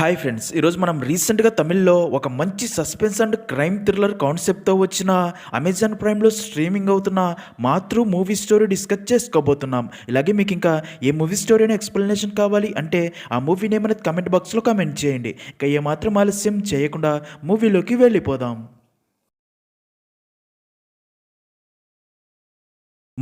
Hi friends, ఈరోజు మనం రీసెంట్గా తమిళ్లో ఒక మంచి సస్పెన్స్ అండ్ క్రైమ్ థ్రిల్లర్ కాన్సెప్ట్తో వచ్చిన అమెజాన్ ప్రైమ్లో స్ట్రీమింగ్ అవుతున్న మాతృ మూవీ స్టోరీ డిస్కస్ చేసుకోబోతున్నాం. ఇలాగే మీకు ఇంకా ఏ మూవీ స్టోరీ అని ఎక్స్ప్లెనేషన్ కావాలి అంటే ఆ మూవీ నేమ్ అనేది కమెంట్ బాక్స్లో కామెంట్ చేయండి. ఇక ఏమాత్రం ఆలస్యం చేయకుండా మూవీలోకి వెళ్ళిపోదాం.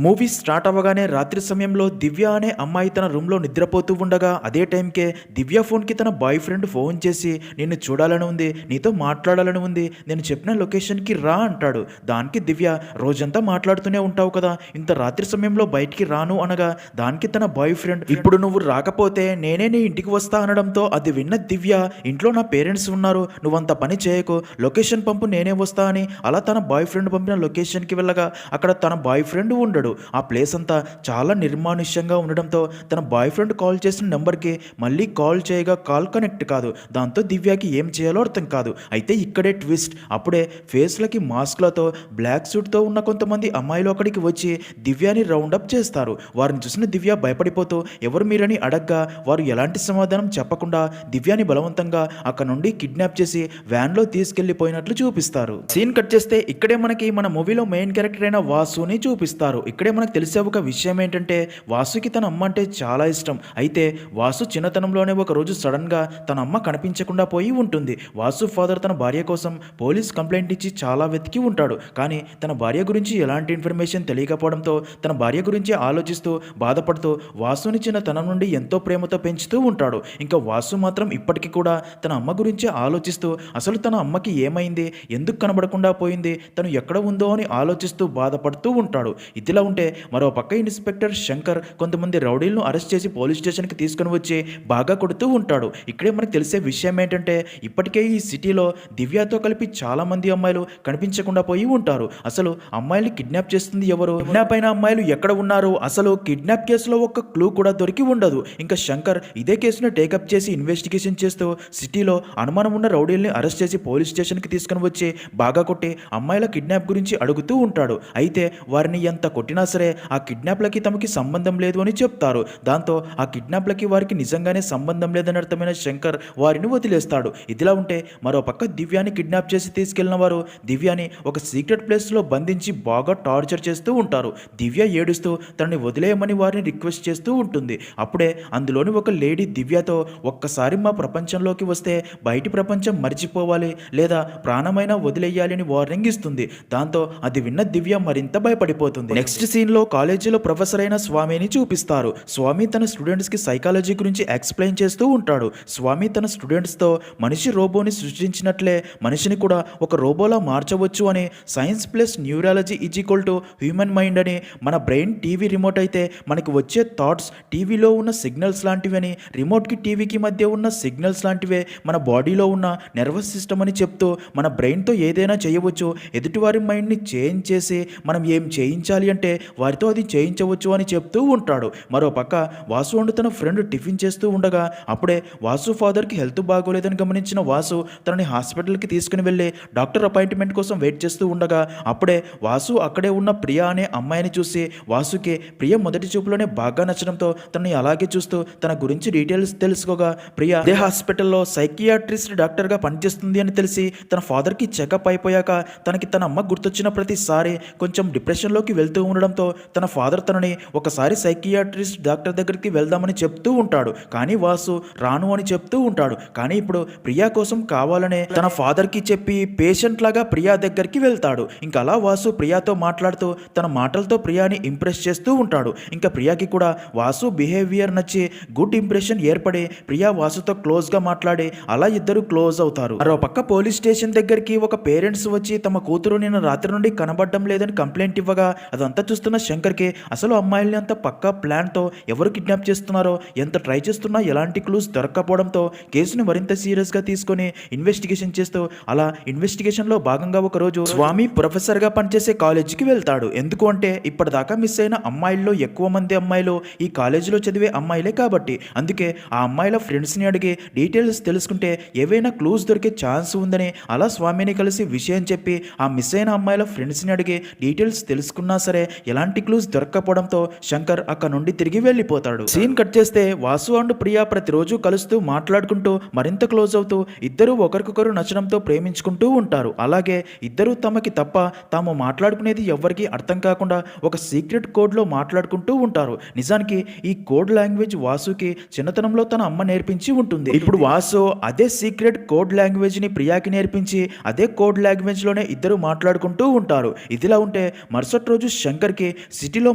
మూవీ స్టార్ట్ అవ్వగానే రాత్రి సమయంలో దివ్య అనే అమ్మాయి తన రూమ్లో నిద్రపోతూ ఉండగా అదే టైంకే దివ్య ఫోన్కి తన బాయ్ ఫ్రెండ్ ఫోన్ చేసి నిన్ను చూడాలని ఉంది, నీతో మాట్లాడాలని ఉంది, నేను చెప్పిన లొకేషన్కి రా అంటాడు. దానికి దివ్య రోజంతా మాట్లాడుతూనే ఉంటావు కదా, ఇంత రాత్రి సమయంలో బయటికి రాను అనగా దానికి తన బాయ్ ఫ్రెండ్ ఇప్పుడు నువ్వు రాకపోతే నేనే నీ ఇంటికి వస్తా అనడంతో అది విన్న దివ్య ఇంట్లో నా పేరెంట్స్ ఉన్నారు, నువ్వంత పని చేయకు, లొకేషన్ పంపు నేనే వస్తా అని అలా తన బాయ్ ఫ్రెండ్ పంపిన లొకేషన్కి వెళ్ళగా అక్కడ తన బాయ్ ఫ్రెండ్ ఉండడు. ఆ ప్లేస్ అంతా చాలా నిర్మానుష్యంగా ఉండడంతో తన బాయ్ ఫ్రెండ్ కాల్ చేసిన నెంబర్కి మళ్ళీ కాల్ చేయగా కాల్ కనెక్ట్ కాదు. దాంతో దివ్యకి ఏం చేయాలో అర్థం కాదు. అయితే ఇక్కడే ట్విస్ట్. అప్పుడే ఫేస్లకి మాస్క్లతో బ్లాక్ సూట్తో ఉన్న కొంతమంది అమ్మాయిలు అక్కడికి వచ్చి దివ్యాని రౌండప్ చేస్తారు. వారిని చూసిన దివ్య భయపడిపోతూ ఎవరు మీరని అడగ్గా వారు ఎలాంటి సమాధానం చెప్పకుండా దివ్యాని బలవంతంగా అక్కడ నుండి కిడ్నాప్ చేసి వ్యాన్లో తీసుకెళ్లిపోయినట్లు చూపిస్తారు. సీన్ కట్ చేస్తే ఇక్కడే మనకి మన మూవీలో మెయిన్ క్యారెక్టర్ అయిన వాసుని చూపిస్తారు. ఇక్కడే మనకు తెలిసే ఒక విషయం ఏంటంటే వాసుకి తన అమ్మ అంటే చాలా ఇష్టం. అయితే వాసు చిన్నతనంలోనే ఒక రోజు సడన్గా తన అమ్మ కనిపించకుండా పోయి ఉంటుంది. వాసు ఫాదర్ తన భార్య కోసం పోలీస్ కంప్లైంట్ ఇచ్చి చాలా వెతికి ఉంటాడు. కానీ తన భార్య గురించి ఎలాంటి ఇన్ఫర్మేషన్ తెలియకపోవడంతో తన భార్య గురించి ఆలోచిస్తూ బాధపడుతూ వాసుని చిన్నతనం నుండి ఎంతో ప్రేమతో పెంచుతూ ఉంటాడు. ఇంకా వాసు మాత్రం ఇప్పటికీ కూడా తన అమ్మ గురించి ఆలోచిస్తూ అసలు తన అమ్మకి ఏమైంది, ఎందుకు కనబడకుండా పోయింది, తను ఎక్కడ ఉందో అని ఆలోచిస్తూ బాధపడుతూ ఉంటాడు. ఇదిలా ఉంటే మరో పక్క ఇన్స్పెక్టర్ శంకర్ కొంతమంది రౌడీలను అరెస్ట్ చేసి పోలీస్ స్టేషన్కి తీసుకుని వచ్చి బాగా కొడుతూ ఉంటాడు. ఇక్కడే మనకు తెలిసే విషయం ఏంటంటే ఇప్పటికే ఈ సిటీలో దివ్యతో కలిపి చాలా మంది అమ్మాయిలు కనిపించకుండా పోయి ఉంటారు. అసలు అమ్మాయిల్ని కిడ్నాప్ చేస్తుంది ఎవరు, కిడ్నాప్ అయిన అమ్మాయిలు ఎక్కడ ఉన్నారు, అసలు కిడ్నాప్ కేసులో ఒక్క క్లూ కూడా దొరికి ఉండదు. ఇంకా శంకర్ ఇదే కేసును టేకప్ చేసి ఇన్వెస్టిగేషన్ చేస్తూ సిటీలో అనుమానం ఉన్న రౌడీల్ని అరెస్ట్ చేసి పోలీస్ స్టేషన్కి తీసుకుని వచ్చి బాగా కొట్టి అమ్మాయిల కిడ్నాప్ గురించి అడుగుతూ ఉంటాడు. అయితే వారిని ఎంత కొట్టినా సరే ఆ కిడ్నాప్లకి తమకి సంబంధం లేదు అని చెప్తారు. దాంతో ఆ కిడ్నాప్లకి వారికి నిజంగానే సంబంధం లేదని అర్థమైన శంకర్ వారిని వదిలేస్తాడు. ఇదిలా ఉంటే మరో పక్క దివ్యాని కిడ్నాప్ చేసి తీసుకెళ్లిన వారు దివ్యాని ఒక సీక్రెట్ ప్లేస్లో బంధించి బాగా టార్చర్ చేస్తూ ఉంటారు. దివ్య ఏడుస్తూ తనని వదిలేయమని వారిని రిక్వెస్ట్ చేస్తూ ఉంటుంది. అప్పుడే అందులోని ఒక లేడీ దివ్యతో ఒక్కసారి మా ప్రపంచంలోకి వస్తే బయటి ప్రపంచం మర్చిపోవాలి లేదా ప్రాణమైనా వదిలేయాలి అని వార్నింగ్ ఇస్తుంది. దాంతో అది విన్న దివ్య మరింత భయపడిపోతుంది. నెక్స్ట్ సీన్లో కాలేజీలో ప్రొఫెసర్ అయిన స్వామిని చూపిస్తారు. స్వామి తన స్టూడెంట్స్కి సైకాలజీ గురించి ఎక్స్ప్లెయిన్ చేస్తూ ఉంటాడు. స్వామి తన స్టూడెంట్స్తో మనిషి రోబోని సృష్టించినట్లే మనిషిని కూడా ఒక రోబోలా మార్చవచ్చు అని, science plus neurology is equal to human mind అని, మన బ్రెయిన్ టీవీ రిమోట్ అయితే మనకి వచ్చే థాట్స్ టీవీలో ఉన్న సిగ్నల్స్ లాంటివి అని, రిమోట్కి టీవీకి మధ్య ఉన్న సిగ్నల్స్ లాంటివే మన బాడీలో ఉన్న నర్వస్ సిస్టమ్ అని చెప్తూ మన బ్రెయిన్తో ఏదైనా చేయవచ్చు, ఎదుటివారి మైండ్ని చేంజ్ చేసి మనం ఏం చేయించాలి అంటే వారితో అది చేయించవచ్చు అని చెప్తూ ఉంటాడు. మరో పక్క వాసు అండ్ తన ఫ్రెండ్ టిఫిన్ చేస్తూ ఉండగా అప్పుడే వాసు ఫాదర్కి హెల్త్ బాగోలేదని గమనించిన వాసు తనని హాస్పిటల్కి తీసుకుని వెళ్ళి డాక్టర్ అపాయింట్మెంట్ కోసం వెయిట్ చేస్తూ ఉండగా అప్పుడే వాసు అక్కడే ఉన్న ప్రియ అనే అమ్మాయిని చూసి వాసుకి ప్రియ మొదటి చూపులోనే బాగా నచ్చడంతో తనని అలాగే చూస్తూ తన గురించి డీటెయిల్స్ తెలుసుకోగా ప్రియ అదే హాస్పిటల్లో సైకియాట్రిస్ట్ డాక్టర్గా పనిచేస్తుంది అని తెలిసి తన ఫాదర్కి చెకప్ అయిపోయాక తనకి తన అమ్మ గుర్తొచ్చిన ప్రతిసారి కొంచెం డిప్రెషన్లోకి వెళ్తూ ఉండడంతో తన ఫాదర్ తనని ఒకసారి సైకియాట్రిస్ట్ డాక్టర్ దగ్గరికి వెళ్దామని చెప్తూ ఉంటాడు. కానీ వాసు రాను అని చెప్తూ ఉంటాడు. కానీ ఇప్పుడు ప్రియా కోసం కావాలనే తన ఫాదర్కి చెప్పి పేషెంట్ లాగా ప్రియా దగ్గరికి వెళ్తాడు. ఇంకా అలా వాసు ప్రియాతో మాట్లాడుతూ తన మాటలతో ప్రియాని ఇంప్రెస్ చేస్తూ ఉంటాడు. ఇంకా ప్రియాకి కూడా వాసు బిహేవియర్ నచ్చి గుడ్ ఇంప్రెషన్ ఏర్పడి ప్రియా వాసుతో క్లోజ్గా మాట్లాడి అలా ఇద్దరు క్లోజ్ అవుతారు. మరో పక్క పోలీస్ స్టేషన్ దగ్గరికి ఒక పేరెంట్స్ వచ్చి తమ కూతురు నిన్న రాత్రి నుండి కనబడడం లేదని కంప్లైంట్ ఇవ్వగా అదంతా చూస్తున్న శంకర్కి అసలు అమ్మాయిల్ని అంత పక్కా ప్లాన్తో ఎవరు కిడ్నాప్ చేస్తున్నారో ఎంత ట్రై చేస్తున్నా ఎలాంటి క్లూస్ దొరక్కపోవడంతో కేసుని మరింత సీరియస్గా తీసుకొని ఇన్వెస్టిగేషన్ చేస్తూ అలా ఇన్వెస్టిగేషన్లో భాగంగా ఒకరోజు స్వామి ప్రొఫెసర్గా పనిచేసే కాలేజీకి వెళ్తాడు. ఎందుకు అంటే ఇప్పటిదాకా మిస్ అయిన అమ్మాయిల్లో ఎక్కువ మంది అమ్మాయిలు ఈ కాలేజీలో చదివే అమ్మాయిలే కాబట్టి అందుకే ఆ అమ్మాయిల ఫ్రెండ్స్ని అడిగి డీటెయిల్స్ తెలుసుకుంటే ఏవైనా క్లూస్ దొరికే ఛాన్స్ ఉందని అలా స్వామిని కలిసి విషయం చెప్పి ఆ మిస్ అయిన అమ్మాయిల ఫ్రెండ్స్ని అడిగి డీటెయిల్స్ తెలుసుకున్నా సరే ఎలాంటి క్లూస్ దొరక్కపోవడంతో శంకర్ అక్కడ నుండి తిరిగి వెళ్ళిపోతాడు. సీన్ కట్ చేస్తే వాసు అండ్ ప్రియా ప్రతిరోజు కలుస్తూ మాట్లాడుకుంటూ మరింత క్లోజ్ అవుతూ ఇద్దరు ఒకరికొకరు నచ్చడంతో ప్రేమించుకుంటూ ఉంటారు. అలాగే ఇద్దరు తమకి తప్ప తాము మాట్లాడుకునేది ఎవ్వరికీ అర్థం కాకుండా ఒక సీక్రెట్ కోడ్లో మాట్లాడుకుంటూ ఉంటారు. నిజానికి ఈ కోడ్ లాంగ్వేజ్ వాసుకి చిన్నతనంలో తన అమ్మ నేర్పించి ఉంటుంది. ఇప్పుడు వాసు అదే సీక్రెట్ కోడ్ లాంగ్వేజ్ ని ప్రియాకి నేర్పించి అదే కోడ్ లాంగ్వేజ్ లోనే ఇద్దరు మాట్లాడుకుంటూ ఉంటారు. ఇదిలా ఉంటే మరుసటి రోజు శంకర్ కి సిటీలో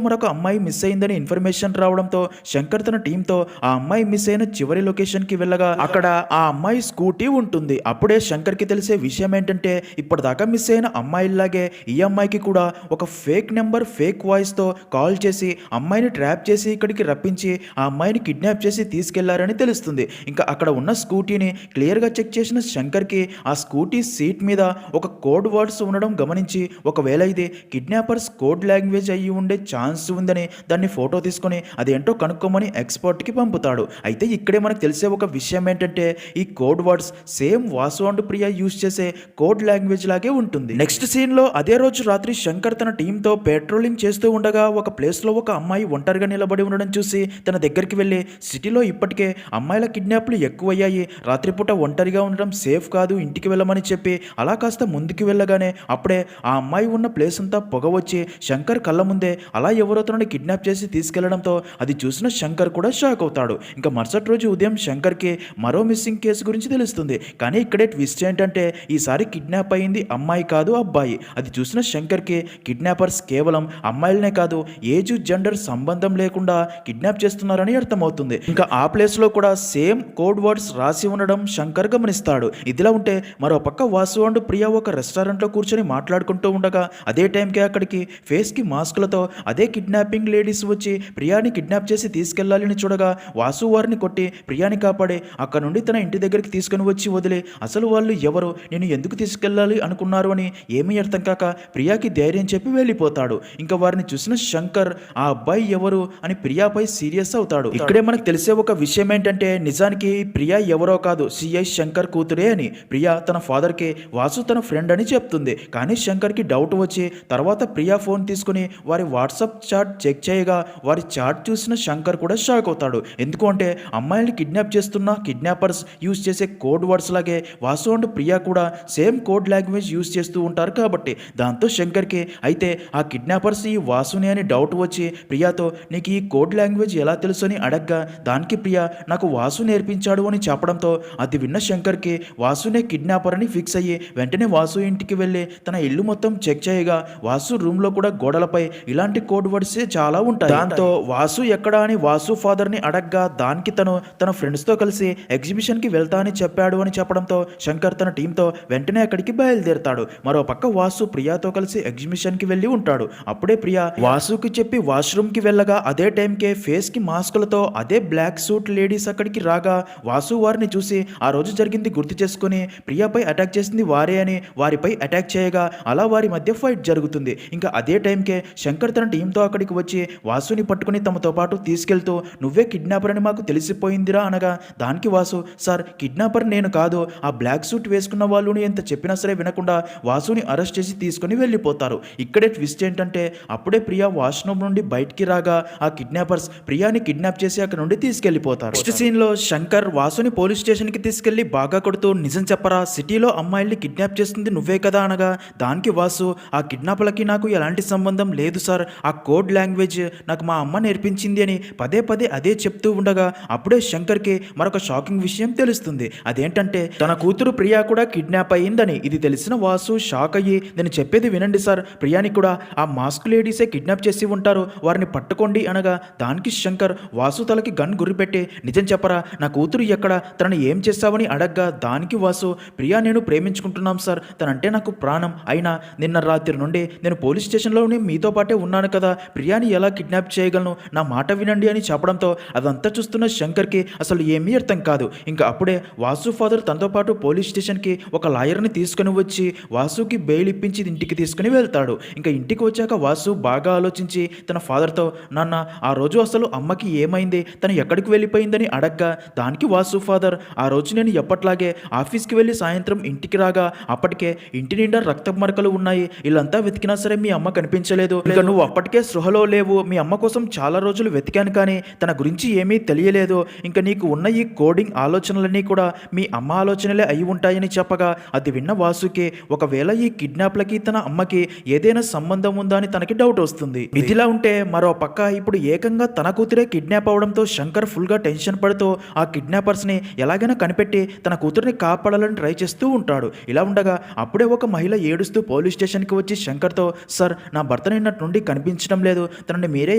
మరొక అమ్మాయి మిస్ అయిందని ఇన్ఫర్మేషన్ రావడంతో శంకర్ తన టీంతో ఆ అమ్మాయి మిస్ అయిన చివరి లొకేషన్ కి వెళ్ళగా అక్కడ ఆ అమ్మాయి స్కూటీ ఉంటుంది. అప్పుడే శంకర్ కి తెలిసే విషయం ఏంటంటే ఇప్పటిదాకా మిస్ అయిన అమ్మాయిలాగే ఈ అమ్మాయికి కూడా ఒక ఫేక్ నెంబర్ ఫేక్ వాయిస్ తో కాల్ చేసి అమ్మాయిని ట్రాప్ చేసి ఇక్కడికి రప్పించి ఆ అమ్మాయిని కిడ్నాప్ చేసి తీసుకెళ్లారని తెలుస్తుంది. ఇంకా అక్కడ ఉన్న స్కూటీని క్లియర్ గా చెక్ చేసిన శంకర్ కి ఆ స్కూటీ సీట్ మీద ఒక కోడ్ వర్డ్స్ ఉండడం గమనించి ఒకవేళ ఇది కిడ్నాపర్స్ కోడ్ లాంగ్వేజ్ అయ్యి ఉండే ఛాన్స్ ఉందని దాన్ని ఫోటో తీసుకొని అదేంటో కనుక్కోమని ఎక్స్పర్ట్ కి పంపుతాడు. అయితే ఇక్కడే మనకు తెలిసే ఒక విషయం ఏంటంటే ఈ code words same Vasu and Priya use చేసే కోడ్ లాంగ్వేజ్ లాగే ఉంటుంది. నెక్స్ట్ సీన్ లో అదే రోజు రాత్రి శంకర్ తన టీంతో పెట్రోలింగ్ చేస్తూ ఉండగా ఒక ప్లేస్ లో ఒక అమ్మాయి ఒంటరిగా నిలబడి ఉండడం చూసి తన దగ్గరికి వెళ్ళి సిటీలో ఇప్పటికే అమ్మాయిల కిడ్నాప్లు ఎక్కువయ్యాయి, రాత్రిపూట ఒంటరిగా ఉండడం సేఫ్ కాదు, ఇంటికి వెళ్ళమని చెప్పి అలా కాస్త ముందుకు వెళ్ళగానే అప్పుడే ఆ అమ్మాయి ఉన్న ప్లేస్ అంతా పొగ వచ్చి శంకర్ కళ్ళ ముందే అలా ఎవరో తనని కిడ్నాప్ చేసి తీసుకెళ్లడంతో అది చూసిన శంకర్ కూడా షాక్ అవుతాడు. ఇంకా మరుసటి రోజు ఉదయం శంకర్కి మరో మిస్సింగ్ కేసు గురించి తెలుస్తుంది. కానీ ఇక్కడే ట్విస్ట్ ఏంటంటే ఈసారి కిడ్నాప్ అయింది అమ్మాయి కాదు అబ్బాయి. అది చూసిన శంకర్కి కిడ్నాపర్స్ కేవలం అమ్మాయిలనే కాదు ఏజ్ జెండర్ సంబంధం లేకుండా కిడ్నాప్ చేస్తున్నారని అర్థమవుతుంది. ఇంకా ఆ ప్లేస్ లో కూడా సేమ్ కోడ్ వర్డ్స్ రాసి ఉండడం శంకర్ గమనిస్తాడు. ఇదిలా ఉంటే మరో పక్క వాసు అండ్ ప్రియా ఒక రెస్టారెంట్ లో కూర్చొని మాట్లాడుకుంటూ ఉండగా అదే టైంకి అక్కడికి ఫేస్ కి మాస్కులతో అదే కిడ్నాపింగ్ లేడీస్ వచ్చి ప్రియాని కిడ్నాప్ చేసి తీసుకెళ్లాలని చూడగా వాసు వారిని కొట్టి ప్రియాని కాపాడి అక్కడ నుండి తన ఇంటి దగ్గరికి తీసుకుని వచ్చి వదిలి అసలు వాళ్ళు ఎవరు, నేను ఎందుకు తీసుకెళ్లాలి అనుకున్నారు అని ఏమీ అర్థం కాక ప్రియాకి ధైర్యం చెప్పి వెళ్ళిపోతాడు. ఇంకా వారిని చూసిన శంకర్ ఆ అబ్బాయి ఎవరు అని ప్రియాపై సీరియస్ అవుతాడు. ఇక్కడే మనకు తెలిసే ఒక విషయం ఏంటంటే నిజానికి ప్రియా ఎవరో కాదు సిఐ శంకర్ కూతురే అని. ప్రియా తన ఫాదర్ కి వాసు తన ఫ్రెండ్ అని చెప్తుంది. కానీ శంకర్ కి డౌట్ వచ్చి తర్వాత ప్రియా ఫోన్ తీసుకుని వారి వాట్సాప్ చాట్ చెక్ చేయగా వారి చాట్ చూసిన శంకర్ కూడా షాక్ అవుతాడు. ఎందుకు అంటే అమ్మాయిల్ని కిడ్నాప్ చేస్తున్న కిడ్నాపర్స్ యూజ్ చేసే కోడ్ వర్డ్స్ లాగే వాసు అండ్ ప్రియా కూడా సేమ్ కోడ్ లాంగ్వేజ్ యూజ్ చేస్తూ ఉంటారు కాబట్టి దాంతో శంకర్కి అయితే ఆ కిడ్నాపర్స్ ఈ వాసుని అని డౌట్ వచ్చి ప్రియాతో నీకు ఈ కోడ్ లాంగ్వేజ్ ఎలా తెలుసు అని అడగ్గా దానికి ప్రియా నాకు వాసు నేర్పించాడు అని చెప్పడంతో అది విన్న శంకర్కి వాసునే కిడ్నాపర్ అని ఫిక్స్ అయ్యి వెంటనే వాసు ఇంటికి వెళ్ళి తన ఇల్లు మొత్తం చెక్ చేయగా వాసు రూమ్ లో కూడా గోడలపై ఇలాంటి కోడ్ వర్డ్స్ చాలా ఉంటాయి. దాంతో వాసు ఎక్కడా అని వాసు ఫాదర్ ని అడగ్గా దానికి తను తన ఫ్రెండ్స్ తో కలిసి ఎగ్జిబిషన్ కి వెళ్తా అని చెప్పాడు అని చెప్పడంతో శంకర్ తన టీంతో వెంటనే అక్కడికి బయలుదేరుతాడు. మరో పక్క వాసు ప్రియాతో కలిసి ఎగ్జిబిషన్ కి వెళ్ళి ఉంటాడు. అప్పుడే ప్రియా వాసుకి చెప్పి వాష్రూమ్ కి వెళ్ళగా అదే టైంకే ఫేస్ కి మాస్కులతో అదే బ్లాక్ సూట్ లేడీస్ అక్కడికి రాగా వాసు వారిని చూసి ఆ రోజు జరిగింది గుర్తు చేసుకుని ప్రియాపై అటాక్ చేసింది వారే అని వారిపై అటాక్ చేయగా అలా వారి మధ్య ఫైట్ జరుగుతుంది. ఇంకా అదే టైంకే శంకర్ తన టీంతో అక్కడికి వచ్చి వాసుని పట్టుకుని తమతో పాటు తీసుకెళ్తూ నువ్వే కిడ్నాపర్ అని మాకు తెలిసిపోయిందిరా అనగా దానికి వాసు సార్ కిడ్నాపర్ నేను కాదు, ఆ బ్లాక్ సూట్ వేసుకున్న వాళ్ళని ఎంత చెప్పినా సరే వినకుండా వాసుని అరెస్ట్ చేసి తీసుకుని వెళ్ళిపోతారు. ఇక్కడే ట్విస్ట్ ఏంటంటే అప్పుడే ప్రియా వాష్రూమ్ నుండి బయటికి రాగా ఆ కిడ్నాపర్స్ ప్రియాని కిడ్నాప్ చేసి అక్కడ నుండి తీసుకెళ్లిపోతారు. నెక్స్ట్ సీన్ లో శంకర్ వాసుని పోలీస్ స్టేషన్ కి తీసుకెళ్లి బాగా కొడుతూ నిజం చెప్పరా సిటీలో అమ్మాయిల్ని కిడ్నాప్ చేస్తుంది నువ్వే కదా అనగా దానికి వాసు ఆ కిడ్నాప్లకి నాకు ఎలాంటి సంబంధం లేదు సార్, ఆ కోడ్ లాంగ్వేజ్ నాకు మా అమ్మ నేర్పించింది అని పదే పదే అదే చెప్తూ ఉండగా అప్పుడే శంకర్కి మరొక షాకింగ్ విషయం తెలుస్తుంది. అదేంటంటే తన కూతురు ప్రియా కూడా కిడ్నాప్ అయ్యిందని. ఇది తెలిసిన వాసు షాక్ అయ్యి నేను చెప్పేది వినండి సార్, ప్రియాని కూడా ఆ మాస్క్ లేడీసే కిడ్నాప్ చేసి ఉంటారు, వారిని పట్టుకోండి అనగా దానికి శంకర్ వాసు తలకి గన్ గురిపెట్టి నిజం చెప్పరా నా కూతురు ఎక్కడ, తనని ఏం చేస్తావని అడగ్గా దానికి వాసు ప్రియా నేను ప్రేమించుకుంటున్నాం సార్, తనంటే నాకు ప్రాణం, అయినా నిన్న రాత్రి నుండి నేను పోలీస్ స్టేషన్లో మీతో పాటే ఉన్నాను కదా, ప్రియాని ఎలా కిడ్నాప్ చేయగలను, నా మాట వినండి అని చెప్పడంతో అదంతా చూస్తున్న శంకర్కి అసలు ఏమీ అర్థం కాదు. ఇంకా అప్పుడే వాసు ఫాదర్ తనతో పాటు పోలీస్ స్టేషన్కి ఒక లాయర్ని తీసుకుని వచ్చి వాసుకి బెయిల్ ఇప్పించి ఇంటికి తీసుకుని వెళ్తాడు. ఇంకా ఇంటికి వచ్చాక వాసు బాగా ఆలోచించి తన ఫాదర్తో నాన్న ఆ రోజు అసలు అమ్మకి ఏమైంది, తను ఎక్కడికి వెళ్ళిపోయిందని అడగ్గా దానికి వాసు ఫాదర్ ఆ రోజు నేను ఎప్పట్లాగే ఆఫీస్కి వెళ్ళి సాయంత్రం ఇంటికి రాగా అప్పటికే ఇంటి నిండా రక్త మరకలు ఉన్నాయి, వీళ్ళంతా వెతికినా సరే మీ అమ్మ కనిపించలేదు కనిపించట్లేదు, ఇక నువ్వు అప్పటికే స్పృహలో లేవు, మీ అమ్మ కోసం చాలా రోజులు వెతికాను కానీ తన గురించి ఏమీ తెలియలేదు, ఇంకా నీకు ఉన్న ఈ కోడింగ్ ఆలోచనలన్నీ కూడా మీ అమ్మ ఆలోచనలే అయి ఉంటాయని చెప్పగా అది విన్న వాసుకి ఒకవేళ ఈ కిడ్నాప్లకి తన అమ్మకి ఏదైనా సంబంధం ఉందా అని తనకి డౌట్ వస్తుంది. ఇదిలా ఉంటే మరో పక్క ఇప్పుడు ఏకంగా తన కూతురే కిడ్నాప్ అవడంతో శంకర్ ఫుల్గా టెన్షన్ పడుతూ ఆ కిడ్నాపర్స్ని ఎలాగైనా కనిపెట్టి తన కూతురిని కాపాడాలని ట్రై చేస్తూ ఉంటాడు. ఇలా ఉండగా అప్పుడే ఒక మహిళ ఏడుస్తూ పోలీస్ స్టేషన్కి వచ్చి శంకర్తో, సార్ నా భర్త నిన్నటి నుండి కనిపించడం లేదు, తనని మీరే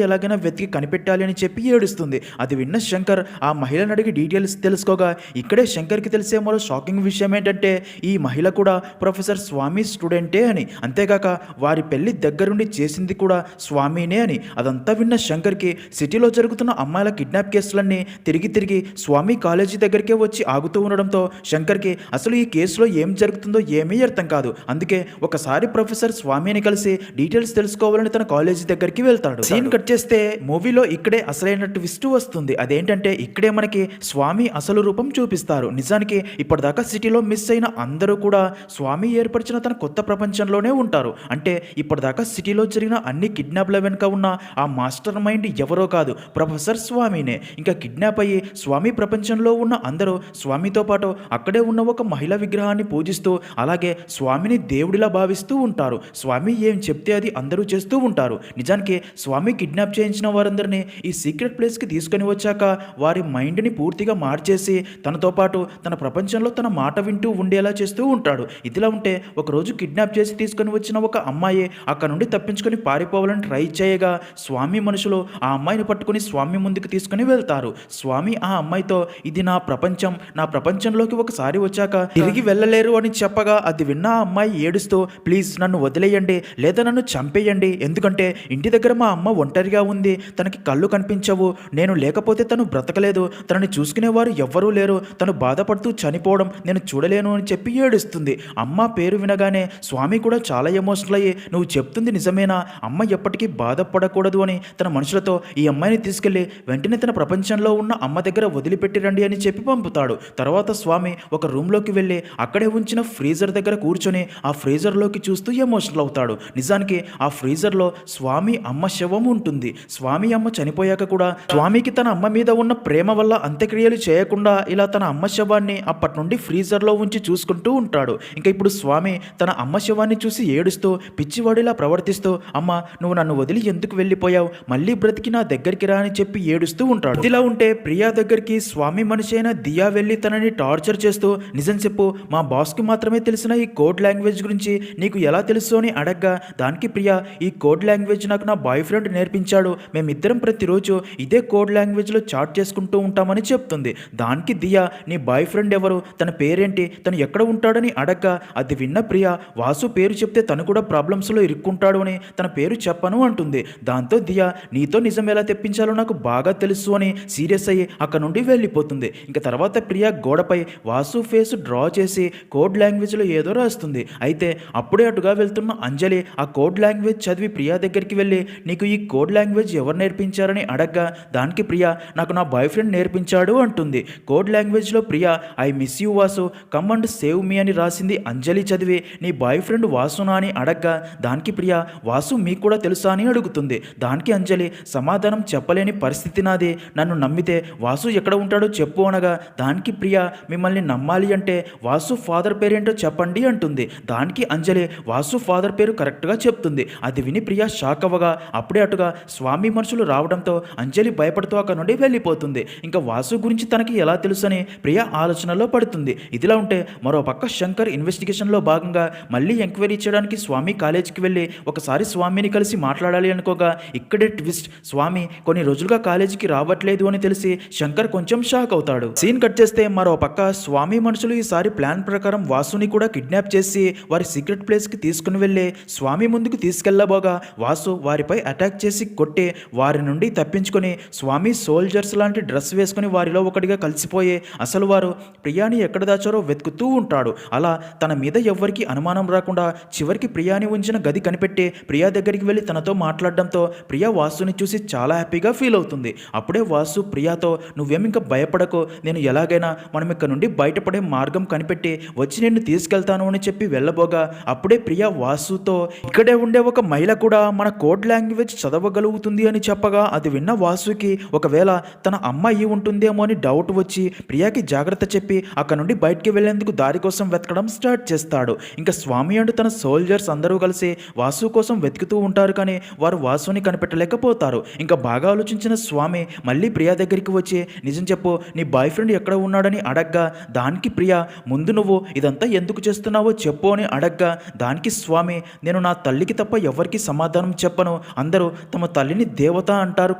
ఎలాగైనా వెతికి కనిపెట్టాలి అని చెప్పి ఏడుస్తుంది. అది విన్న శంకర్ ఆ మహిళను అడిగి డీటెయిల్స్ తెలుసుకోగా ఇక్కడే శంకర్కి తెలిసే మరో షాకింగ్ విషయం ఏంటంటే ఈ మహిళ కూడా ప్రొఫెసర్ స్వామి స్టూడెంటే అని, అంతేగాక వారి పెళ్లి దగ్గరుండి చేసింది కూడా స్వామినే అని. అదంతా విన్న శంకర్కి సిటీలో జరుగుతున్న అమ్మాయిల కిడ్నాప్ కేసులన్నీ తిరిగి తిరిగి స్వామి కాలేజీ దగ్గరికే వచ్చి ఆగుతూ ఉండడంతో శంకర్కి అసలు ఈ కేసులో ఏం జరుగుతుందో ఏమీ అర్థం కాదు. అందుకే ఒకసారి ప్రొఫెసర్ స్వామిని కలిసి డీటెయిల్స్ తెలుసుకోవాలని తన కాలేజీ దగ్గరికి వెళ్తాడు. సీన్ కట్ చేస్తే మూవీలో ఇక్కడే అసలైన ట్విస్ట్ వస్తుంది. అదేంటంటే ఇక్కడే మనకి స్వామి అసలు రూపం చూపిస్తారు. నిజానికి ఇప్పటిదాకా సిటీలో మిస్ అయిన అందరూ కూడా స్వామి ఏర్పరిచిన తన కొత్త ప్రపంచంలోనే ఉంటారు. అంటే ఇప్పటిదాకా సిటీలో జరిగిన అన్ని కిడ్నాప్ల వెనుక ఉన్న ఆ మాస్టర్ మైండ్ ఎవరో కాదు, ప్రొఫెసర్ స్వామినే. ఇంకా కిడ్నాప్ అయ్యి స్వామి ప్రపంచంలో ఉన్న అందరూ స్వామితో పాటు అక్కడే ఉన్న ఒక మహిళా విగ్రహాన్ని పూజిస్తూ అలాగే స్వామిని దేవుడిలా భావిస్తూ ఉంటారు. స్వామి ఏం చెప్తే అది అందరూ చేస్తూ ఉంటారు. నిజానికి స్వామి కిడ్నాప్ చేయించిన వారందరినీ ఈ సీక్రెట్ ప్లేస్కి తీసుకొని వచ్చాక వారి మైండ్ని పూర్తిగా మార్చేసి తనతో పాటు తన ప్రపంచంలో తన మాట వింటూ ఉండేలా చేస్తూ ఉంటాడు. ఇదిలా ఉంటే ఒకరోజు కిడ్నాప్ చేసి తీసుకొని వచ్చిన ఒక అమ్మాయి అక్కడ నుండి తప్పించుకొని పారిపోవాలని ట్రై చేయగా స్వామి మనుషులు ఆ అమ్మాయిని పట్టుకుని స్వామి ముందుకు తీసుకుని వెళ్తారు. స్వామి ఆ అమ్మాయితో ఇది నా ప్రపంచం, నా ప్రపంచంలోకి ఒకసారి వచ్చాక తిరిగి వెళ్ళలేరు అని చెప్పగా అది విన్న ఆ అమ్మాయి ఏడుస్తూ ప్లీజ్ నన్ను వదిలేయండి లేదా నన్ను చంపేయండి, ఎందుకంటే ఇంటి దగ్గర మా అమ్మ ఒంటరిగా ఉంది, తనకి కళ్ళు కనిపించవు, నేను లేకపోతే తను బ్రతకలేదు, తనని చూసుకునేవారు ఎవ్వరూ లేరు, తను బాధపడుతూ చనిపోవడం నేను చూడలేను అని చెప్పి ఏడుస్తుంది. అమ్మ పేరు వినగానే స్వామి కూడా చాలా ఎమోషనల్ అయ్యి నువ్వు చెప్తుంది నిజమేనా, అమ్మ ఎప్పటికీ బాధపడకూడదు అని తన మనుషులతో ఈ అమ్మాయిని తీసుకెళ్లి వెంటనే తన ప్రపంచంలో ఉన్న అమ్మ దగ్గర వదిలిపెట్టి రండి అని చెప్పి పంపుతాడు. తర్వాత స్వామి ఒక రూమ్లోకి వెళ్ళి అక్కడే ఉంచిన ఫ్రీజర్ దగ్గర కూర్చొని ఆ ఫ్రీజర్లోకి చూస్తూ ఎమోషనల్ అవుతాడు. నిజానికి ఆ ఫ్రీజర్లో స్వామి అమ్మ శవం ఉంటుంది. స్వామి అమ్మ చనిపోయాక కూడా స్వామికి తన అమ్మ మీద ఉన్న ప్రేమ వల్ల అంత్యక్రియలు చేయకుండా ఇలా తన అమ్మ శవాన్ని అప్పటి నుండి ఫ్రీజర్లో ఉంచి చూసుకుంటూ ఉంటాడు. ఇంకా ఇప్పుడు స్వామి తన అమ్మ శవాన్ని చూసి ఏడుస్తూ పిచ్చివాడిలా ప్రవర్తిస్తూ అమ్మ నువ్వు నన్ను వదిలి ఎందుకు వెళ్ళిపోయావు, మళ్ళీ బ్రతికి నా దగ్గరికి రా అని చెప్పి ఏడుస్తూ ఉంటాడు. ఇలా ఉంటే ప్రియా దగ్గరికి స్వామి మనిషి అయిన దియా వెళ్ళి తనని టార్చర్ చేస్తూ నిజం చెప్పు, మా బాస్కి మాత్రమే తెలిసిన ఈ కోడ్ లాంగ్వేజ్ గురించి నీకు ఎలా తెలుసు అని అడగ్గా దానికి ప్రియా ఈ కోడ్ లాంగ్వేజ్ నాకు నా బాయ్ ఫ్రెండ్ నేర్పించాడు, మేమిద్దరం ప్రతిరోజు ఇదే కోడ్ లాంగ్వేజ్లో చాట్ చేసుకుంటూ ఉంటామని చెప్తుంది. దానికి దియా నీ బాయ్ ఫ్రెండ్ ఎవరు, తన పేరేంటి, తను ఎక్కడ ఉంటాడని అడగ్గా అది విన్న ప్రియా వాసు పేరు చెప్తే తను కూడా ప్రాబ్లమ్స్లో ఇరుక్కుంటాడు అని తన పేరు చెప్పను అంటుంది. దాంతో దియా నీతో నిజం ఎలా తెప్పించాలో నాకు బాగా తెలుసు అని సీరియస్ అయ్యి అక్కడ నుండి వెళ్ళిపోతుంది. ఇంకా తర్వాత ప్రియా గోడపై వాసు ఫేస్ డ్రా చేసి కోడ్ లాంగ్వేజ్లో ఏదో రాస్తుంది. అయితే అప్పుడే అటుగా వెళ్తున్న అంజలి ఆ కోడ్ లాంగ్వేజ్ చదివి ప్రియా దగ్గరికి వెళ్ళి నీకు ఈ కోడ్ లాంగ్వేజ్ ఎవరు నేర్పించారని అడగ్గా దానికి ప్రియా నాకు నా బాయ్ ఫ్రెండ్ నేర్పించాడు అంటుంది. కోడ్ లాంగ్వేజ్లో Priya I miss you Vasu come and save me అని రాసింది అంజలి చదివి నీ బాయ్ ఫ్రెండ్ వాసునా అని అడగ్గా దానికి ప్రియా వాసు మీకు కూడా తెలుసా అని అడుగుతుంది. దానికి అంజలి సమాధానం చెప్పలేని పరిస్థితి నాది, నన్ను నమ్మితే వాసు ఎక్కడ ఉంటాడో చెప్పు అనగా దానికి ప్రియా మిమ్మల్ని నమ్మాలి అంటే వాసు ఫాదర్ పేరేంటో చెప్పండి అంటుంది. దానికి అంజలి వాసు ఫాదర్ పేరు కరెక్ట్గా చెప్తుంది. అది విని ప్రియా షాక్ అవ్వగా అప్పుడే అటుగా స్వామి మనుషులు రావడంతో అంజలి భయపడుతూ అక్కడ నుండి వెళ్ళిపోతుంది. ఇంకా వాసు గురించి తనకి ఎలా తెలుసని ప్రియా ఆలోచనలో పడుతుంది. ఇదిలా ఉంటే మరో పక్క శంకర్ ఇన్వెస్టిగేషన్లో భాగంగా మళ్ళీ ఎంక్వైరీ చేయడానికి స్వామి కాలేజీకి వెళ్ళి ఒకసారి స్వామిని కలిసి మాట్లాడాలి అనుకోగా ఇక్కడే ట్విస్ట్, స్వామి కొన్ని రోజులుగా కాలేజీకి రావట్లేదు అని తెలిసి శంకర్ కొంచెం షాక్ అవుతాడు. సీన్ కట్ చేస్తే మరో పక్క స్వామి మనుషులు ఈసారి ప్లాన్ ప్రకారం వాసుని కూడా కిడ్నాప్ చేసి వారి సీక్రెట్ ప్లేస్కి తీసుకుని వెళ్ళి స్వామి ముందుకు తీసుకెళ్లబోగా వాసు వారిపై అటాక్ చేసి కొట్టి వారి నుండి తప్పించుకొని స్వామి సోల్జర్స్ లాంటి డ్రెస్ వేసుకుని వారిలో ఒకటిగా కలిసిపోయి అసలు వారు ప్రియాని ఎక్కడ దాచారో వెతుకుతూ ఉంటాడు. అలా తన మీద ఎవ్వరికి అనుమానం రాకుండా చివరికి ప్రియాని ఉంచిన గది కనిపెట్టి ప్రియా దగ్గరికి వెళ్ళి తనతో మాట్లాడడంతో ప్రియా వాసుని చూసి చాలా హ్యాపీగా ఫీల్ అవుతుంది. అప్పుడే వాసు ప్రియాతో నువ్వేం ఇంకా భయపడకు, నేను ఎలాగైనా మనం ఇక్కడ నుండి బయటపడే మార్గం కనిపెట్టి వచ్చి నిన్ను తీసుకెళ్తాను అని చెప్పి వెళ్ళబోగా అప్పుడే ప్రియా వాసుతో ఇక్కడే ఉండే ఒక మహిళ కూడా మన కోడ్ లాంగ్వేజ్ చదవగలుగుతుంది అని చెప్పగా అది విన్న వాసుకి ఒకవేళ తన అమ్మ అయి ఉంటుందేమో అని డౌట్ వచ్చి ప్రియాకి జాగ్రత్త చెప్పి అక్కడ నుండి బయటికి వెళ్లేందుకు దారి కోసం వెతకడం స్టార్ట్ చేస్తాడు. ఇంకా స్వామి అంటూ తన సోల్జర్స్ అందరూ కలిసి వాసు కోసం వెతుకుతూ ఉంటారు, కానీ వారు వాసుని కనిపెట్టలేకపోతారు. ఇంకా బాగా ఆలోచించిన స్వామి మళ్ళీ ప్రియా దగ్గరికి వచ్చి నిజం చెప్పు, నీ బాయ్ ఫ్రెండ్ ఎక్కడ ఉన్నాడని అడగ్గా దానికి ప్రియా ముందు నువ్వు ఇదంతా ఎందుకు చేస్తున్నావో చెప్పు అని అడగ్గా దానికి స్వామి నేను నా తల్లికి తప్ప ఎవరికి సమాధానం చెప్పను. అందరూ తమ తల్లిని దేవత అంటారు,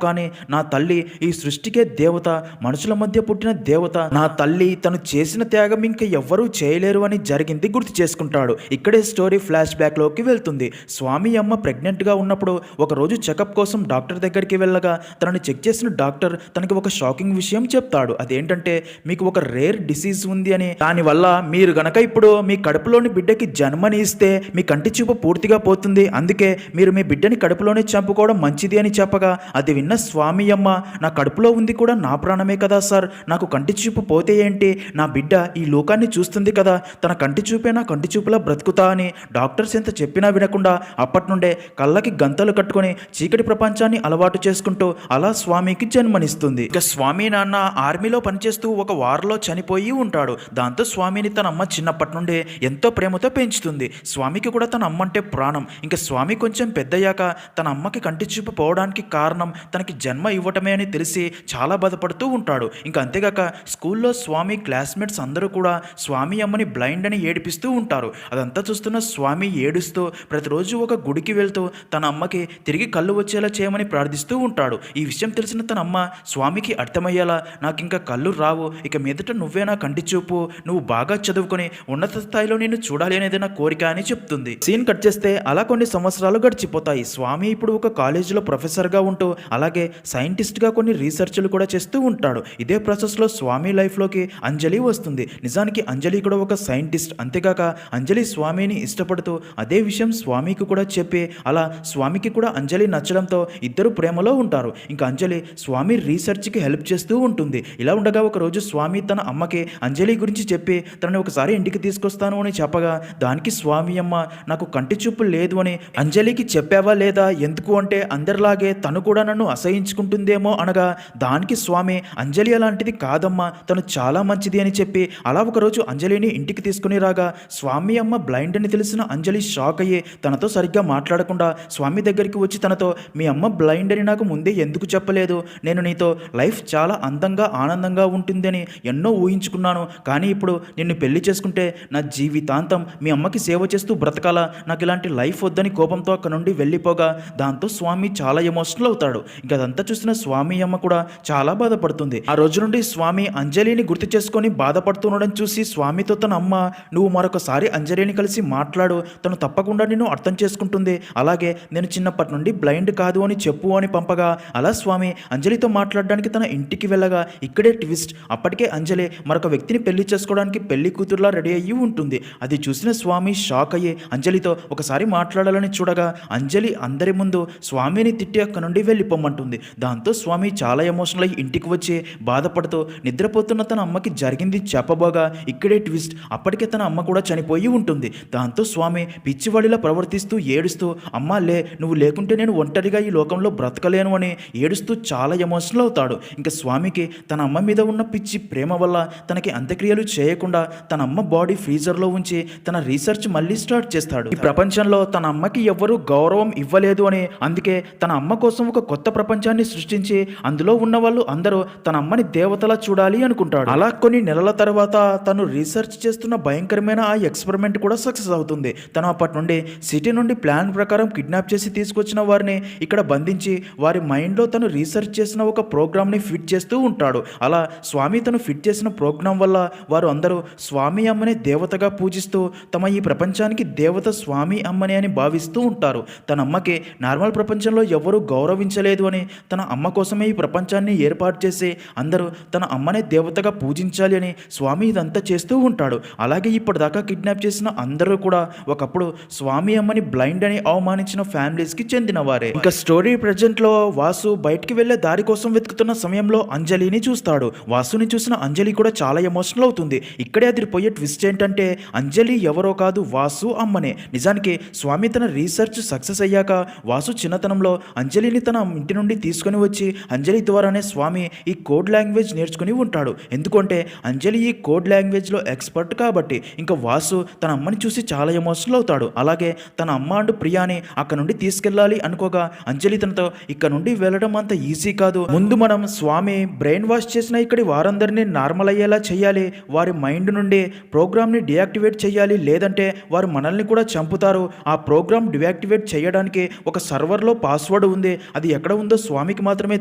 కానీ నా తల్లి ఈ సృష్టికే దేవత, మనుషుల మధ్య పుట్టిన దేవత. నా తల్లి తను చేసిన త్యాగం ఇంకా ఎవ్వరూ చేయలేరు అని జరిగింది గుర్తు చేసుకుంటాడు. ఇక్కడే స్టోరీ ఫ్లాష్ బ్యాక్లోకి వెళ్తుంది. స్వామి అమ్మ ప్రెగ్నెంట్గా ఉన్నప్పుడు ఒకరోజు చెకప్ కోసం డాక్టర్ దగ్గరికి వెళ్ళగా తనని చెక్ చేసిన డాక్టర్ తనకి ఒక షాకింగ్ విషయం చెప్తాడు. అదేంటంటే మీకు ఒక రేర్ డిసీజ్ ఉంది అని, దానివల్ల మీరు గనక ఇప్పుడు మీ కడుపులోని బిడ్డకి జన్మని ఇస్తే మీ కంటి చూపు పూర్తిగా పోతుంది, అందుకే మీరు మీ బిడ్డని కడుపులోనే చంపుకోవడం మంచిది అని చెప్పగా అది విన్న స్వామి అమ్మ నా కడుపులో ఉంది కూడా నా ప్రాణమే కదా సార్, నాకు కంటి చూపు పోతే ఏంటి, నా బిడ్డ ఈ లోకాన్ని చూస్తుంది కదా, తన కంటి చూపే నా కంటి చూపులా బ్రతుకుతా అని డాక్టర్స్ ఎంత చెప్పినా వినకుండా అప్పటి నుండే కళ్ళకి గంతలు కట్టుకొని చీకటి ప్రపంచాన్ని అలవాటు చేసుకుంటూ అలా స్వామికి జన్మనిస్తుంది. ఇక స్వామి నాన్న ఆర్మీలో పనిచేస్తూ ఒక వార్లో చనిపోయి ఉంటాడు. దాంతో స్వామిని తన అమ్మ చిన్నప్పటి నుండే ఎంతో ప్రేమతో పెంచుతుంది. స్వామికి కూడా తన అమ్మ అంటే ప్రాణం. ఇంకా స్వామి కొంచెం పెద్దయ్యాక తన అమ్మకి కంటి చూపు పోవడానికి కారణం తనకి జన్మ ఇవ్వటమే అని తెలిసి చాలా బాధపడుతూ ఉంటాడు. ఇంకా అంతేగాక స్కూల్లో స్వామి క్లాస్మేట్స్ అందరూ కూడా స్వామి అమ్మని బ్లైండ్ అని ఏడిపిస్తూ ఉంటారు. అదంతా చూస్తున్న స్వామి ఏడుస్తూ ప్రతిరోజు ఒక గుడికి వెళ్తూ తన అమ్మకి తిరిగి కళ్ళు వచ్చేలా చేయమని ప్రార్థిస్తూ ఉంటాడు. ఈ విషయం తెలిసిన తన అమ్మ స్వామికి అర్థమయ్యేలా నాకు ఇంకా కళ్ళు రావు, ఇక మీదట నువ్వే నా కంటి చూపు, నువ్వు బాగా చదువుకొని ఉన్నత స్థాయిలో నేను చూడాలి అనేది నా కోరిక అని చెప్తుంది. సీన్ కట్ చేస్తే అలా కొన్ని సంవత్సరాలు గడిచిపోతాయి. స్వామి ఇప్పుడు ఒక కాలేజీలో ప్రొఫెసర్గా ఉంటూ అలాగే సైంటిస్ట్గా కొన్ని రీసెర్చ్లు కూడా చేస్తూ ఉంటాడు. ఇదే ప్రాసెస్లో స్వామి లైఫ్లోకి అంజలి వస్తుంది. నిజానికి అంజలి కూడా ఒక సైంటిస్ట్. అంతేకాక అంజలి స్వామిని ఇష్టపడుతూ అదే విషయం స్వామికి కూడా చెప్పి అలా స్వామికి కూడా అంజలి నచ్చడంతో ఇద్దరు ప్రేమలో ఉంటారు. ఇంకా అంజలి స్వామి రీసెర్చ్కి హెల్ప్ చేస్తూ ఉంటుంది. ఇలా ఉండగా ఒకరోజు స్వామి తన అమ్మకి అంజలి గురించి చెప్పి తనని ఒకసారి ఇంటికి తీసుకొస్తాను అని చెప్పగా దానికి స్వామి అమ్మ నాకు కంటి చూపు లేదు అని అంజలికి చెప్పావా లేదా, ఎందుకు అంటే అందరిలాగే తను కూడా నన్ను అసహించుకుంటుందేమో అనగా దానికి స్వామి అంజలి అలాంటిది కాదమ్మా, తను చాలా మంచిది అని చెప్పి అలా ఒకరోజు అంజలిని ఇంటికి తీసుకుని రాగా స్వామి అమ్మ బ్లైండ్ అని తెలిసిన అంజలి షాక్ అయ్యి తనతో సరిగ్గా మాట్లాడకుండా స్వామి దగ్గరికి వచ్చి తనతో మీ అమ్మ బ్లైండ్ అని నాకు ముందే ఎందుకు చెప్పలేదు, నేను నీతో లైఫ్ చాలా అందంగా ఆనందంగా ఉంటుందని ఎన్నో ఊహించుకున్నాను, కానీ ఇప్పుడు నిన్ను పెళ్లి చేసుకుంటే నా జీవితాంతం మీ అమ్మకి సేవ చేస్తూ బ్రతకాలా, నాకు ఇలాంటి లైఫ్ వద్దని కోపంతో అక్కడ నుండి వెళ్ళిపోగా దాంతో స్వామి చాలా ఎమోషనల్ అవుతాడు. ఇంకా అదంతా చూసిన స్వామి అమ్మ కూడా చాలా బాధపడుతుంది. ఆ రోజు నుండి స్వామి అంజలిని గుర్తు చేసుకొని బాధపడుతుండడం చూసి స్వామితో తన అమ్మ నువ్వు మరొకసారి అంజలిని కలిసి మాట్లాడు, తను తప్పకుండా నిన్ను అర్థం చేసుకుంటుంది, అలాగే నేను చిన్నప్పటి నుండి బ్లైండ్ కాదు అని చెప్పు అని పంపగా అలా స్వామి అంజలితో మాట్లాడడానికి తన ఇంటికి వెళ్ళగా ఇక్కడే ట్విస్ట్. అప్పటికే అంజలి మరొక వ్యక్తిని పెళ్లి చేసుకోవడానికి పెళ్లి కూతురులా రెడీ అయ్యి ఉంటుంది. అది చూసిన స్వామి షాక్ అయ్యి అంజలితో ఒకసారి మాట్లాడాలని చూడగా అంజలి అందరి ముందు స్వామిని తిట్టి అక్కడ నుండి వెళ్ళిపోమంటుంది. దాంతో స్వామి చాలా ఎమోషనల్ అయ్యి ఇంటికి వచ్చి బాధపడుతూ నిద్రపోతున్న తన అమ్మకి జరిగింది చెప్పబోగా ఇక్కడే ట్విస్ట్. అప్పటికే తన అమ్మ కూడా చనిపోయి ఉంటుంది. దాంతో స్వామి పిచ్చివాడిలా ప్రవర్తిస్తూ ఏడుస్తూ అమ్మా లే, నువ్వు లేకుంటే నేను ఒంటరిగా ఈ లోకంలో బ్రతకలేను అని ఏడుస్తూ చాలా ఎమోషనల్ అవుతాడు. ఇంకా స్వామికి తన అమ్మ మీద ఉన్న పిచ్చి ప్రేమ వల్ల తనకి అంత్యక్రియలు చేయకుండా తన అమ్మ బాడీ ఫ్రీజర్లో ఉంచి తన రీసెర్చ్ మళ్ళీ స్టార్ట్ చేస్తాడు. ఈ ప్రపంచంలో తన అమ్మకి ఎవ్వరూ గౌరవం ఇవ్వలేదు అని, అందుకే తన అమ్మ కోసం ఒక కొత్త ప్రపంచాన్ని సృష్టించి అందులో ఉన్న వాళ్ళు అందరూ తన అమ్మని దేవతలా చూడాలి అనుకుంటాడు. అలా కొన్ని నెలల తర్వాత తను రీసెర్చ్ చేస్తున్న భయంకరమైన ఆ ఎక్స్పెరిమెంట్ కూడా సక్సెస్ అవుతుంది. తను అప్పటి నుండి సిటీ నుండి ప్లాన్ ప్రకారం కిడ్నాప్ చేసి తీసుకొచ్చిన వారిని ఇక్కడ బంధించి వారి మైండ్లో తను రీసెర్చ్ చేసిన ఒక ప్రోగ్రామ్ని ఫిట్ చేస్తూ ఉంటాడు. అలా స్వామి తను ఫిట్ చేసిన ప్రోగ్రాం వల్ల వారు అందరూ స్వామి అమ్మని దేవతగా పూజిస్తూ తమ ఈ ప్రపంచానికి దేవత స్వామి అమ్మని అని భావిస్తూ ఉంటారు. తన అమ్మకి నార్మల్ ప్రపంచంలో ఎవరూ గౌరవించలేదు అని తన అమ్మ కోసమే ఈ ప్రపంచాన్ని ఏర్పాటు చేసి అందరూ తన అమ్మనే దేవతగా పూజించాలి అని స్వామి ఇదంతా చేస్తూ ఉంటాడు. అలాగే ఇప్పటిదాకా కిడ్నాప్ చేసిన అందరూ కూడా ఒకప్పుడు స్వామి అమ్మని బ్లైండ్ అని అవమానించిన ఫ్యామిలీస్కి చెందిన వారే. ఇంకా స్టోరీ ప్రెజెంట్లో వాసు బయటికి వెళ్లే దారి కోసం వెతుకుతున్న సమయంలో అంజలిని చూస్తాడు. వాసుని చూసిన అంజలి కూడా చాలా ఎమోషనల్ అవుతుంది. ఇక్కడే అదిరిపోయే ట్విస్ట్ ఏంటంటే అంజలి ఎవరో కాదు, వాసు అమ్మనే. నిజానికి స్వామి తన రీసెర్చ్ రీసెర్చ్ సక్సెస్ అయ్యాక వాసు చిన్నతనంలో అంజలిని తన ఇంటి నుండి తీసుకొని వచ్చి అంజలి ద్వారానే స్వామి ఈ కోడ్ లాంగ్వేజ్ నేర్చుకుని ఉంటాడు. ఎందుకంటే అంజలి ఈ కోడ్ లాంగ్వేజ్లో ఎక్స్పర్ట్ కాబట్టి. ఇంకా వాసు తన అమ్మని చూసి చాలా ఎమోషనల్ అవుతాడు. అలాగే తన అమ్మ అండ్ ప్రియాని అక్కడ నుండి తీసుకెళ్ళాలి అనుకోగా అంజలి తనతో ఇక్కడ నుండి వెళ్ళడం అంత ఈజీ కాదు, ముందు మనం స్వామి బ్రెయిన్ వాష్ చేసిన ఇక్కడి వారందరినీ నార్మల్ అయ్యేలా చేయాలి, వారి మైండ్ నుండి ప్రోగ్రామ్ని డియాక్టివేట్ చేయాలి, లేదంటే వారు మనల్ని కూడా చంపుతారు. ఆ ప్రోగ్రామ్ డియాక్టివేట్ చేయడానికి ఒక సర్వర్లో పాస్వర్డ్ ఉంది, అది ఎక్కడ ఉందో స్వామికి మాత్రమే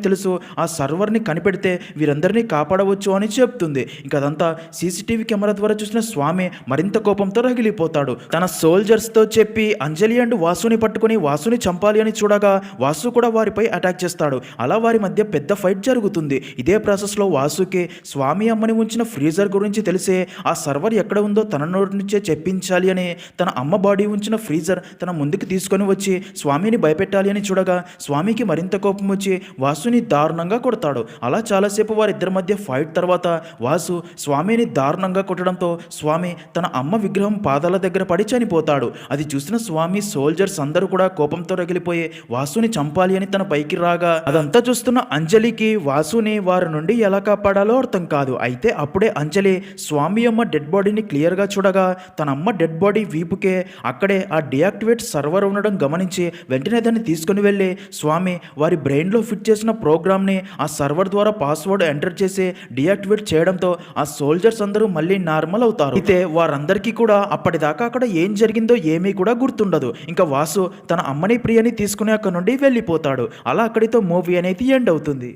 తెలుసు, ఆ సర్వర్ని కనిపెడితే వీరందరినీ కాపాడవచ్చు అని చెప్తుంది. ఇంకా అదంతా సీసీటీవీ కెమెరా ద్వారా చూసిన స్వామి మరింత కోపంతో రగిలిపోతాడు. తన సోల్జర్స్తో చెప్పి అంజలి అండ్ వాసుని పట్టుకుని వాసుని చంపాలి అని చూడగా వాసు కూడా వారిపై అటాక్ చేస్తాడు. అలా వారి మధ్య పెద్ద ఫైట్ జరుగుతుంది. ఇదే ప్రాసెస్లో వాసుకి స్వామి అమ్మని ఉంచిన ఫ్రీజర్ గురించి తెలిసే ఆ సర్వర్ ఎక్కడ ఉందో తన నోటి నుంచే చెప్పించాలి అని తన అమ్మ బాడీ ఉంచిన ఫ్రీజర్ తన ముందుకు తీసుకొని వచ్చి స్వామిని భయపెట్టాలి అని చూడగా స్వామికి మరింత కోపం వచ్చి వాసుని దారుణంగా కొడతాడు. అలా చాలాసేపు వారిద్దరి మధ్య ఫైట్ తర్వాత వాసు స్వామిని దారుణంగా కొట్టడంతో స్వామి తన అమ్మ విగ్రహం పాదాల దగ్గర పడి చనిపోతాడు. అది చూసిన స్వామి సోల్జర్స్ అందరూ కూడా కోపంతో రగిలిపోయి వాసుని చంపాలి అని తన పైకి రాగా అదంతా చూస్తున్న అంజలికి వాసుని వారి నుండి ఎలా కాపాడాలో అర్థం కాదు. అయితే అప్పుడే అంజలి స్వామి అమ్మ డెడ్ బాడీని క్లియర్గా చూడగా తన అమ్మ డెడ్ బాడీ వీపుకే అక్కడే ఆ డియాక్టివేట్ సర్వర్ ఉండడం గమనించి వెంటనే దాన్ని తీసుకుని వెళ్ళి స్వామి వారి బ్రెయిన్లో ఫిట్ చేసిన ప్రోగ్రామ్ని ఆ సర్వర్ ద్వారా పాస్వర్డ్ ఎంటర్ చేసి డియాక్టివేట్ చేయడంతో ఆ సోల్జర్స్ అందరూ మళ్ళీ నార్మల్ అవుతారు. అయితే వారందరికీ కూడా అప్పటిదాకా అక్కడ ఏం జరిగిందో ఏమీ కూడా గుర్తుండదు. ఇంకా వాసు తన అమ్మని ప్రియని తీసుకుని అక్కడ నుండి వెళ్ళిపోతాడు. అలా అక్కడితో మూవీ అనేది ఎండ్ అవుతుంది.